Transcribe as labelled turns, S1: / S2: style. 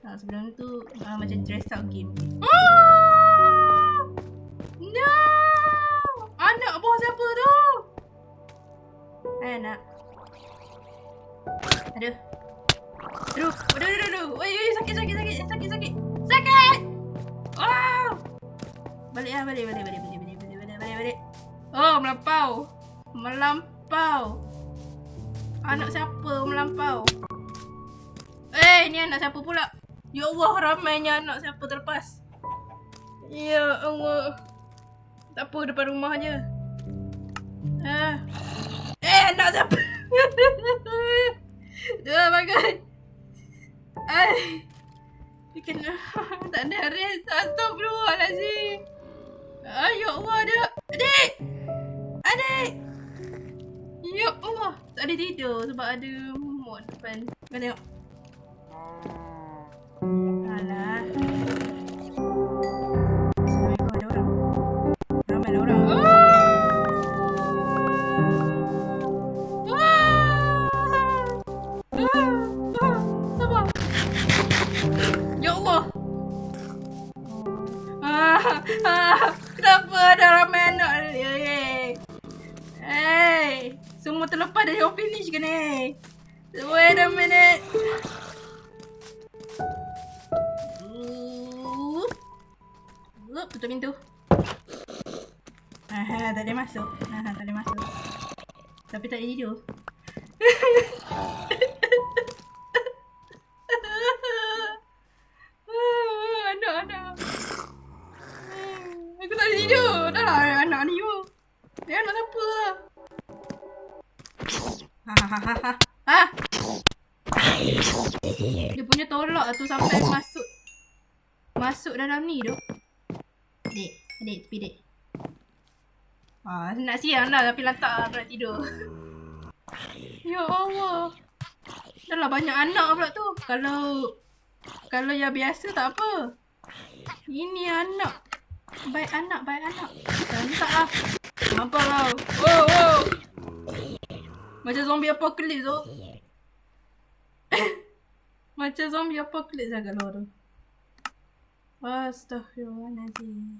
S1: Sebelum tu macam dress out game. No! Anak bawah siapa tu? Anak. Aduh. Oi, sakit. Oh! Balik. Oh, melampau. Anak siapa melampau? Ni anak siapa pula? Ya Allah, ramainya anak siapa terlepas. Ya Allah. Tak apa, depan rumah je. Anak siapa? Bagai. Kena. Tak ada rest. Astagfirullahaladzim. Ya Allah, adik. Ya Allah. Tak ada tidur sebab ada mod depan. Kau tengok. Alah. Assalamualaikum, ada orang. Ramai lah orang. Sabar. Ya Allah. Kenapa ada ramai anak ni? Semua terlepas dari finish ke ni? Wait a minute. Tutup pintu. Tak ada masuk. Tapi tak ada tidur. Anak. Aku tak ada tidur. Dah lah anak ni pun. Dia anak siapa lah. Dia punya tolak tu sampai masuk dalam ni tu. Adik, tepi dek. Nak siang dah tapi lantak nak tidur. Ya Allah. Dah lah banyak anak pula tu. Kalau yang biasa tak apa. Ini anak. Baik anak. Lantak lah. Nampak lah. Oh. Macam zombie apocalypse tu. Macam zombie apocalypse lah kat luar tu. Astaghfirullahaladzim.